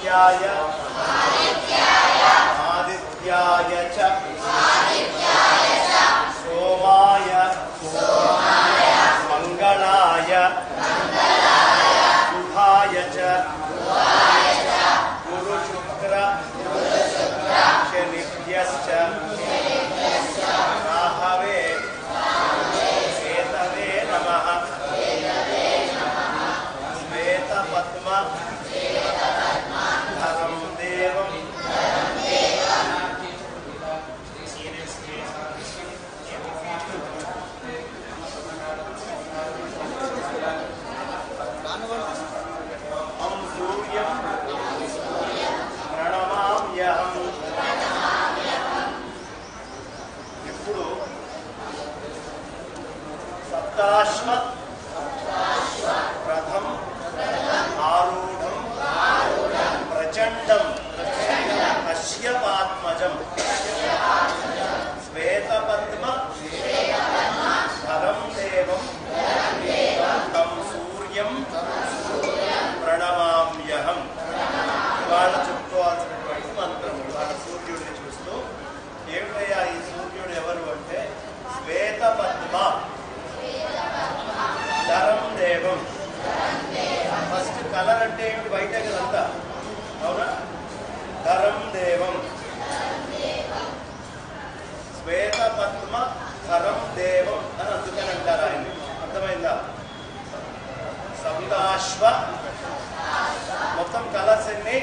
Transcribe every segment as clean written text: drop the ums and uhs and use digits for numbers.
ఆదిత్యాయ ఆదిత్యాయ చ సోమాయ మంగళాయ బుధాయ చ గురు శుక్ర శనిభ్యశ్చ రాహవే కేతవే నమః. శ్వేత పద్మ ధరం దేవం హం సూర్యం ప్రణమామ్యహం. ఇప్పుడు సప్తాశ్వ రథం ఆరూఢం ప్రచండం కశ్యపాత్మజం శ్వేతపద్మ ధరం దేవం తం సూర్యం ప్రణమామ్యహం. ఇవాళ చెప్పుకోవాల్సినటువంటి మంత్రం. ఇవాళ సూర్యుడిని చూస్తూ ఏమిటయ్యా ఈ సూర్యుడు ఎవరు అంటే శ్వేతపద్మ ధరం దేవం. ఫస్ట్ కలర్ అంటే ఏమిటి? బయట కదంతా, అవునా? ధరం దేవం శ్వేతపద్మ ధరం దేవం అని అందుకని అంటారు ఆయన. అర్థమైందా? సప్తాశ్వ మొత్తం కలర్స్ ఎన్ని?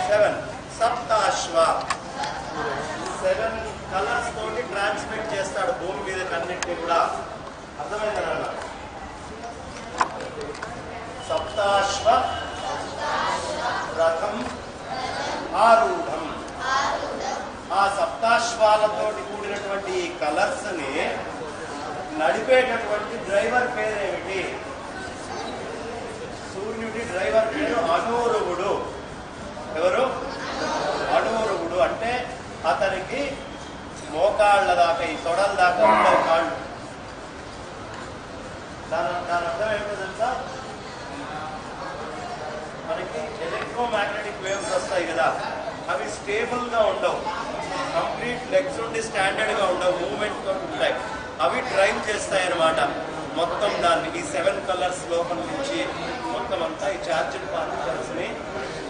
7. సప్తాశ్వ 7 కలర్స్ తోటి ట్రాన్స్మిట్ చేస్తాడు భూమి మీద కన్నింటినీ కూడా. అర్థమైందా నాన్న? సప్తాశ్వ రథం ఆరూఢం. ఆ సప్తాశ్వాలతోటి కూడినటువంటి ఈ కలర్స్ ని నడిపేటటువంటి డ్రైవర్ పేరేమిటి? సూర్యుడి డ్రైవర్ పేరు అనూరుగుడు. ఎవరు? అనూరుగుడు. అంటే అతనికి మోకాళ్ళ దాకా, ఈ తొడల దాకా ఉండవు కాళ్ళు. దాని అర్థం ఏమిటో తెలుసా? మనకి ఎలక్ట్రోమాగ్నెటిక్ వేవ్స్ వస్తాయి కదా, అవి స్టేబుల్ గా ఉండవు. కంప్లీట్ లెగ్స్ ఉండి స్టాండర్డ్ గా ఉండవు, మూవ్మెంట్ తో ఉంటాయి. అవి డ్రైవ్ చేస్తాయి అన్నమాట మొత్తం దాన్ని. ఈ 7 కలర్స్ లోపల నుంచి మొత్తం అంతా ఈ చార్జ్డ్ పార్టికల్స్ ని,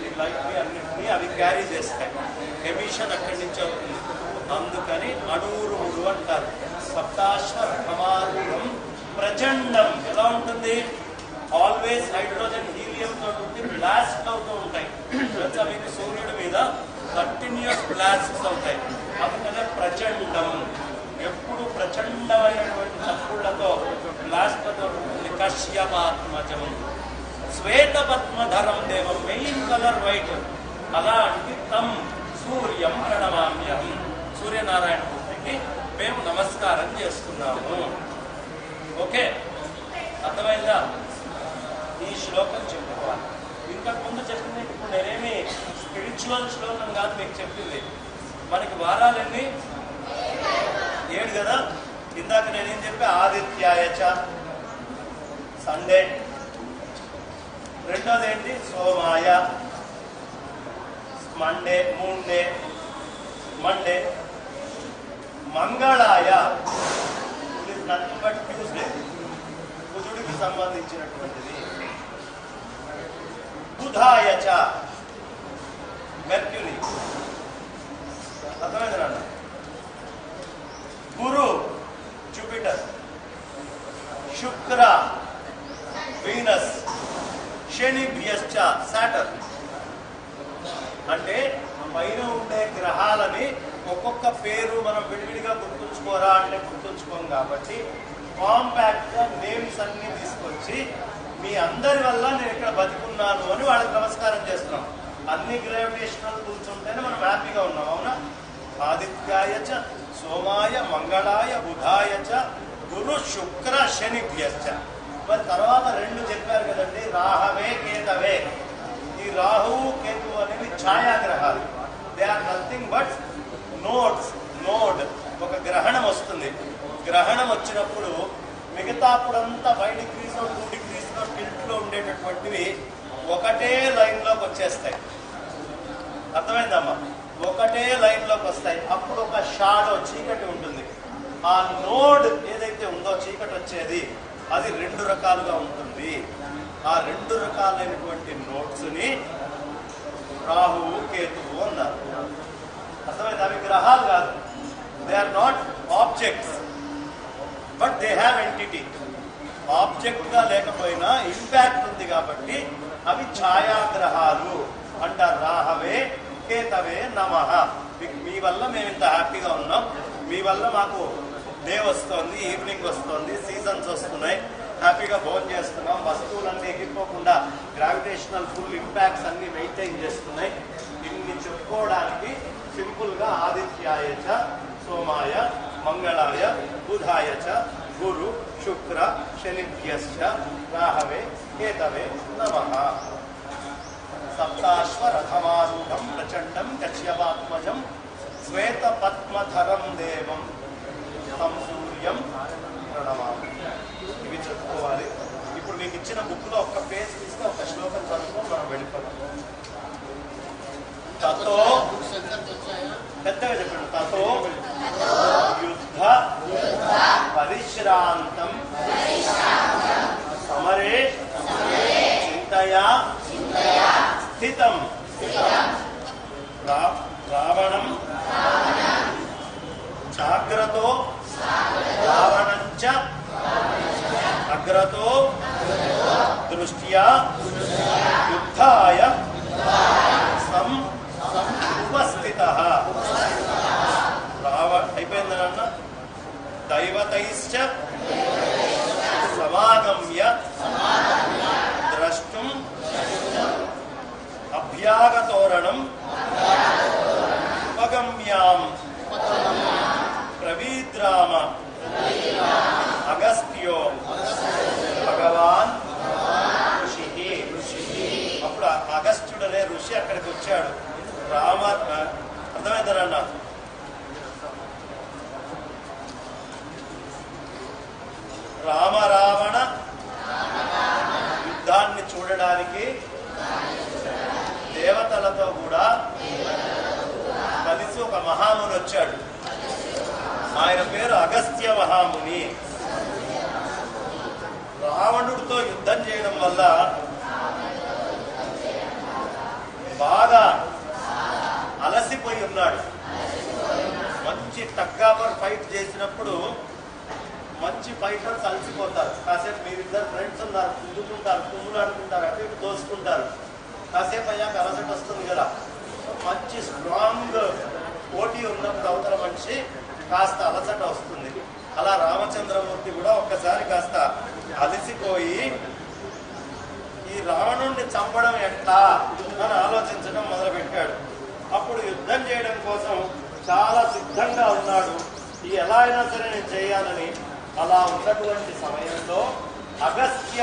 ఈ లైట్ ని అన్నింటినీ అవి క్యారీ చేస్తాయి. ఎమిషన్ అక్కడి నుంచి అవుతుంది. అందుకని అనూరుగుడు అంటారు. సప్తాశ్వరూఢం ప్రచండం. ఎలా ఉంటుంది? ఆల్వేస్ హైడ్రోజన్ హీలియం తోటి ఉంటే బ్లాస్ట్ అవుతూ ఉంటాయి. మీకు సూర్యుడి మీద కంటిన్యూస్ బ్లాస్ట్స్ అవుతాయి. అందుకనే ప్రచండం. ఎప్పుడు ప్రచండమైనటువంటి చప్పుళ్లతో బ్లాస్ట్లతో ఉంటుంది. కశ్యపాత్మజం శ్వేతపద్మధరం దేవం. Main colour white. అలాంటి తం సూర్యం ప్రణమామ్యం. సూర్యనారాయణ మూర్తికి మేము నమస్కారం చేస్తున్నాము. ఓకే, అర్థమైందా? ఈ శ్లోకం చెప్పుకోవాలి. ఇంతకు ముందు చెప్పింది ఇప్పుడు నేనేమి స్పిరిచువల్ శ్లోకం కాదు మీకు చెప్పింది. మనకి వారాలన్నీ 7 కదా. ఇందాక నేనేం చెప్పా? ఆదిత్యాయచ సండే. రెండోది ఏంటి? సోమాయ మండే, మూన్డే మండే. మంగళాయ నథింగ్ బట్ ట్యూస్డే, బుధుడికి సంబంధించినటువంటిది. బుధాయచ మెర్క్యూరీ. అర్థమైంది నాన్న? గురు జూపిటర్, శుక్ర వీనస్, శనిభ్యశ్చ సాటర్న్. అంటే పైన ఉండే గ్రహాలని ఒక్కొక్క పేరు మనం విడివిడిగా గుర్తుంచుకోరా అంటే గుర్తుంచుకోం. కాబట్టి కాంపాక్ట్ గా నేమ్స్ అన్ని తీసుకొచ్చి మీ అందరి వల్ల నేను ఇక్కడ బతికున్నాను అని వాళ్ళకి నమస్కారం చేస్తున్నాం. అన్ని గ్రావిటేషనల్ రూల్స్ ఉంటేనే మనం హ్యాపీగా ఉన్నాం, అవునా? ఆదిత్యాయచ సోమాయ మంగళాయ బుధాయచ గురు శుక్ర శనిభ్యశ్చ. మరి తర్వాత 2 చెప్పారు కదండి, రాహవే కేతవే. ఈ రాహువు కేతు అనేవి ఛాయాగ్రహాలు. They are nothing but node. ఒక గ్రహణం వస్తుంది. గ్రహణం వచ్చినప్పుడు మిగతాప్పుడంతా 5 degrees 2 degrees టిల్ట్ లో ఉండేటటువంటివి ఒకటే లైన్లోకి వచ్చేస్తాయి. అర్థమైందమ్మా? ఒకటే లైన్లోకి వస్తాయి. అప్పుడు ఒక షాడో చీకటి ఉంటుంది. ఆ నోడ్ ఏదైతే ఉందో చీకటి వచ్చేది అది 2 రకాలుగా ఉంటుంది. ఆ 2 రకాలైనటువంటి నోట్స్ని రాహువు కేతువు అన్నారు. అర్థమైంది? అవి గ్రహాలు కాదు. They are not objects, but they have entity. ఆబ్జెక్ట్గా లేకపోయినా ఇంపాక్ట్ ఉంది కాబట్టి అవి ఛాయాగ్రహాలు అంటారు. రాహవే కేతవే నమః. మీ వల్ల మేము ఇంత హ్యాపీగా ఉన్నాం, మీ వల్ల మాకు డే వస్తుంది, ఈవినింగ్ వస్తుంది, సీజన్స్ వస్తున్నాయి, హ్యాపీగా భోజనం చేస్తున్నాం, వస్తువులన్నీ ఎగిరిపోకుండా గ్రావిటేషనల్ ఫుల్ ఇంపాక్ట్స్ అన్ని మెయింటైన్ చేస్తున్నాయి. ఇన్ని చెప్పుకోవడానికి సింపుల్గా ఆదిత్యాయచ సోమాయ మంగళాయ బుధాయచ గురు శుక్ర శనిభ్యశ్చ రాహవే కేతవే నమః. సప్తాశ్వరథమారూఢం ప్రచండం కశ్యపాత్మజం శ్వేత పద్మధరం దేవం తం సూర్యం ప్రణమామి. ఇవి చెప్పుకోవాలి. ఇప్పుడు మీకు ఇచ్చిన బుక్లో ఒక్క పేజ్ తీస్తే ఒక శ్లోకం చదువుకొని మనం వెళ్ళిపోతాం. తతో పెద్దగా చెప్పండి. తతో యుద్ధ పరిశ్రాంతం సమరే చింతయా స్థితం రావణం జాగ్రతో రావణంచ అగ్రతో దృష్ట్యా యుద్ధాయ ఉపస్థితః. అయిపోయిందన్న. దైవతైశ్చ సమాగమ్య ద్రష్టుం అభ్యాగతోరణం ఉపగమ్యాం ప్రవీద్రామ అగస్త్యో భగవాన్ ఋషి. అప్పుడు అగస్త్యుడు అనే ఋషి అక్కడికి వచ్చాడు. రామ అర్థమైందన్న. రామరావణ యుద్ధాన్ని చూడడానికి దేవతలతో కూడా కలిసి ఒక మహాముని వచ్చాడు. ఆయన పేరు అగస్త్య మహాముని. రావణుడితో యుద్ధం చేయడం వల్ల బాగా అలసిపోయి ఉన్నాడు. మంచి టగ్గాపర్ ఫైట్ చేసినప్పుడు మంచి ఫైటర్స్ అలసిపోతారు. కాసేపు మీరిద్దరు ఫ్రెండ్స్ ఉన్నారు, కుదుకుంటారు, కుమ్ములాడుకుంటారు, అటు ఇటు దోసుకుంటారు. కాసేపు అయ్యాక అలసట వస్తుంది కదా. మంచి స్ట్రాంగ్ పోటీ ఉన్నప్పుడు అవతల మనిషి కాస్త అలసట వస్తుంది. అలా రామచంద్రమూర్తి కూడా ఒక్కసారి కాస్త అలసిపోయి ఈ రావణుణ్ణి చంపడం ఎట్లా అని ఆలోచించడం మొదలుపెట్టాడు. అప్పుడు యుద్ధం చేయడం కోసం చాలా సిద్ధంగా ఉన్నాడు. ఈ ఎలా అయినా సరే నేను చేయాలని. అలా ఉన్నటువంటి సమయంలో అగస్త్య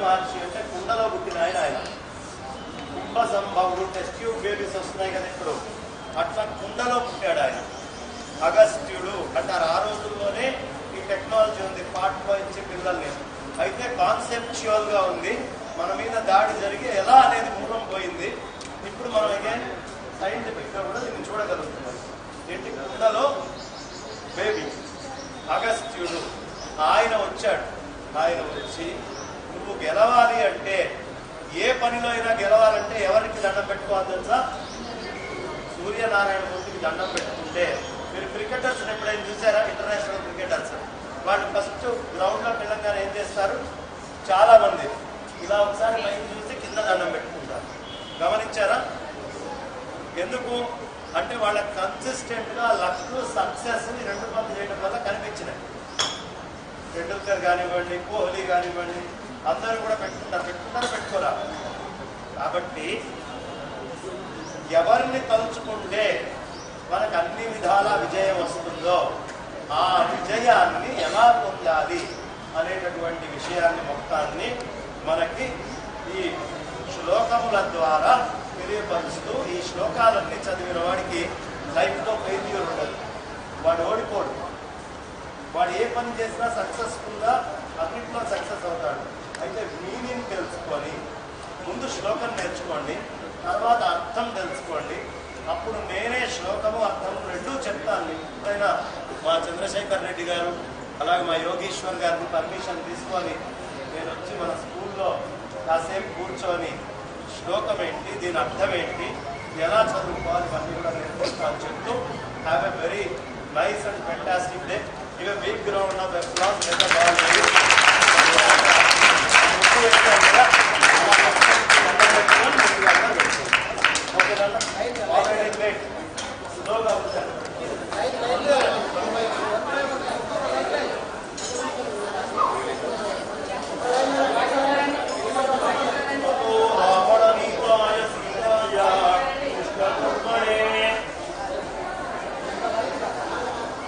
మహర్షి అంటే కుండలో పుట్టిన ఆయన కుంభ సంభవుడు. టెస్ట్ ట్యూబ్ బేబీస్ వస్తున్నాయి కదా ఇప్పుడు, అట్లా కుండలో పుట్టాడు ఆయన. అగస్త్యుడు అంటారు. ఆ రోజుల్లోనే ఈ టెక్నాలజీ ఉంది, పాటుపోయించి పిల్లల్ని. అయితే కాన్సెప్చువల్ గా ఉంది. మన మీద దాడి జరిగి ఎలా అనేది మూలం పోయింది. ఇప్పుడు మనం అగైన్ సైంటిఫిక్ గా కూడా దీన్ని చూడగలుగుతున్నాం. ఏంటి? కుండలో బేబీ అగస్త్యుడు. ఆయన వచ్చాడు. ఆయన వచ్చి నువ్వు గెలవాలి అంటే, ఏ పనిలో అయినా గెలవాలంటే ఎవరికి దండం పెట్టుకోవాలి తెలుసా? సూర్యనారాయణ మూర్తికి దండం పెట్టుకుంటే. మీరు క్రికెటర్స్ ఎప్పుడైనా చూసారా? ఇంటర్నేషనల్ క్రికెటర్స్ వాళ్ళు ఫస్ట్ గ్రౌండ్ లో తెలంగాణ ఏం చేస్తారు? చాలా మంది ఇలా ఒకసారి పైకి చూసి కింద దండం పెట్టుకుంటారు. గమనించారా? ఎందుకు అంటే వాళ్ళ కన్సిస్టెంట్ గా లక్ సక్సెస్ ని 2 పనులు చేయడం వల్ల కనిపించినాయి. టెండూల్కర్ కానివ్వండి, కోహ్లీ కానివ్వండి, అందరూ కూడా పెట్టుకోరా. కాబట్టి ఎవరిని తలుచుకుంటే మనకు అన్ని విధాల విజయం వస్తుందో ఆ విజయాన్ని ఎలా పొందాలి అనేటటువంటి విషయాన్ని మొత్తాన్ని మనకి ఈ శ్లోకముల ద్వారా తెలియపరుస్తూ, ఈ శ్లోకాలన్నీ చదివిన వాడికి లైఫ్లో ఫెయిల్యూర్ ఉండదు. వాడు ఓడిపోడు. వాడు ఏ పని చేసినా సక్సెస్ఫుల్గా అన్నింటిలో సక్సెస్ అవుతాడు. అయితే మీనింగ్ తెలుసుకొని ముందు శ్లోకం నేర్చుకోండి, తర్వాత అర్థం తెలుసుకోండి. అప్పుడు నేనే శ్లోకము అర్థం రెండూ చెప్తాను. ఎప్పుడైనా మా చంద్రశేఖర్ రెడ్డి గారు అలాగే మా యోగీశ్వర్ గారిని పర్మిషన్ తీసుకొని నేను వచ్చి మన స్కూల్లో కాసేపు కూర్చొని శ్లోకం ఏంటి, దీని అర్థం ఏంటి, ఎలా చదువుకోవాలి ఇవన్నీ కూడా నేర్పిస్తాను చెప్తూ have a very nice and fantastic day. ఇక బిగ్ గ్రౌండ్ ఆఫ్ అప్లాస్ స్లోగా ఉంటారు.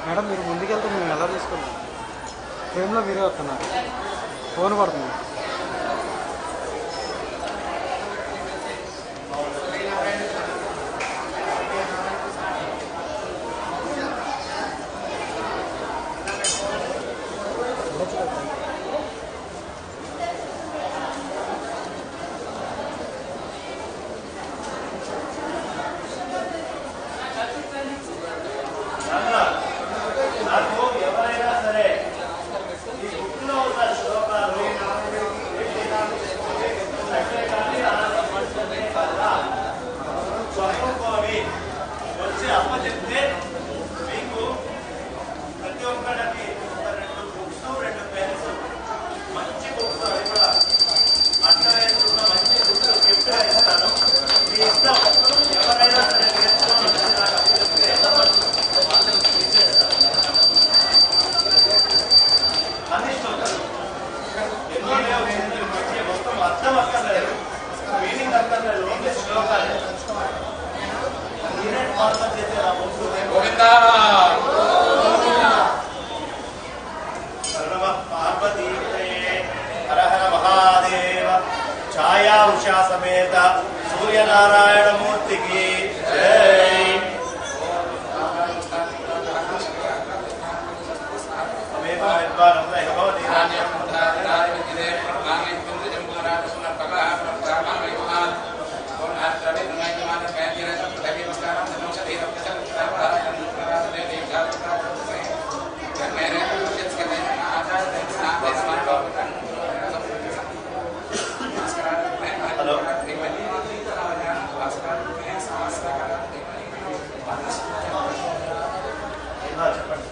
మేడం మీరు ముందుకెళ్తే మేము ఎలా తీసుకున్నాం? ఫ్రేమ్లో మీరే వస్తున్నారు, ఫోన్ పడుతుంది. నాకు ఎవరైనా సరే ఈ బుక్లో ఉన్న శ్లోకాలు చదువుకొని వచ్చి అప్పచెప్తే మీకు ప్రతి ఒక్కరికి ఒక 2 బుక్స్ 2 పెన్స్, మంచి బుక్స్ అవి కూడా అర్థమేస్తున్న మంచి బుక్స్ గిఫ్ట్గా ఇస్తాను. మీ ఇష్టం, ఎవరైనా సరే నేర్చుకొని వచ్చి నాకు అప్పచెప్తే అన్ని శ్లోకాలు ఎన్నో లేవు, మొత్తం అర్థం అక్కర్లేదు, మీనింగ్ అక్కర్లేదు, ఓన్లీ శ్లోకాలు. మీరే పాఠం చేసే ఆ బుక్స్ పార్వతీ హర హర మహాదేవ. ఛాయా ఉషా సమేత సూర్యనారాయణ మూర్తికి జై. హలో చెప్పండి.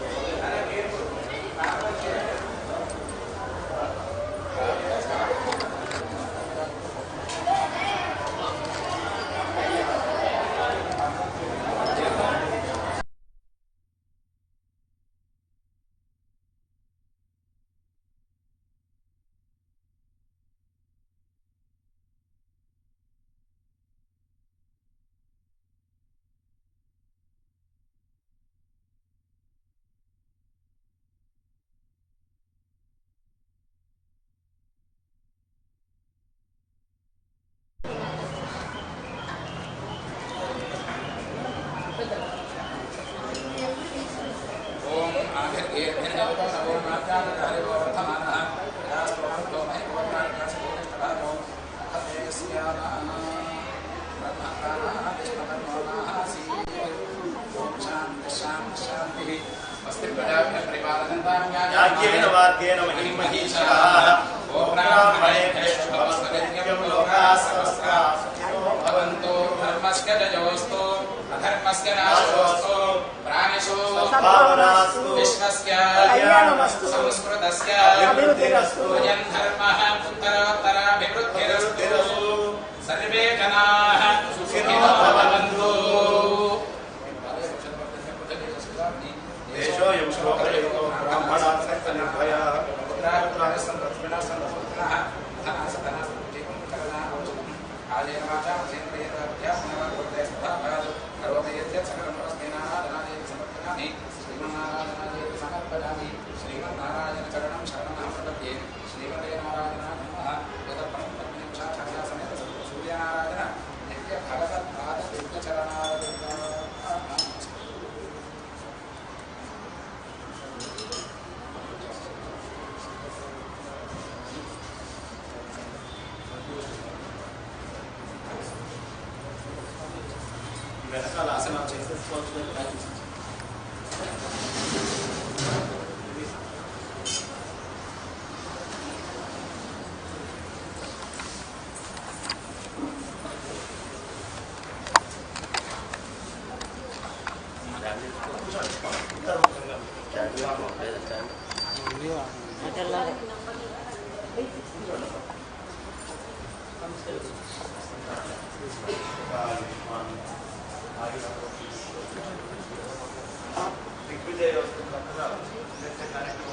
యాజ్ఞేన వార్గేణ మహిమహీషాః ఓం బ్రాహ్మణేభ్యశ్చ భవస్కరిత్యం లోకాః సమస్తాః భవంతో ధర్మస్య జయోస్తు అధర్మస్య నాశోస్తు ప్రాణిషు సద్భావనాస్తు విశ్వస్య కళ్యాణమస్తు సంస్కృతస్య అభివృద్ధిరస్తు అయం ధర్మః ఉత్తరోత్తరాభివృద్ధిరస్తు సర్వే జనాః సుఖినో భవంతు. దేశోయం శ్లోకయుక్తో బ్రాహ్మణాః నిర్భయాః పుత్రాః సంతతినః సంతతినః ధనాస ఆలయ వాచా సేంద్రియ అభ్యాసన గురుదేవతాపాదు కరోమయత్య సకలమస్మినారాధనాదే సమర్పయామి. శ్రీమన్నారాయణాదే సమర్పయామి. శ్రీమన్నారాయణ చరణం శరణం ప్రపద్యే. శ్రీమతే నారాయణ నమః. వెనకాల అసలు చేసేసుకోవచ్చు. దిగ్విజయ్ వస్తుంది కరెక్ట్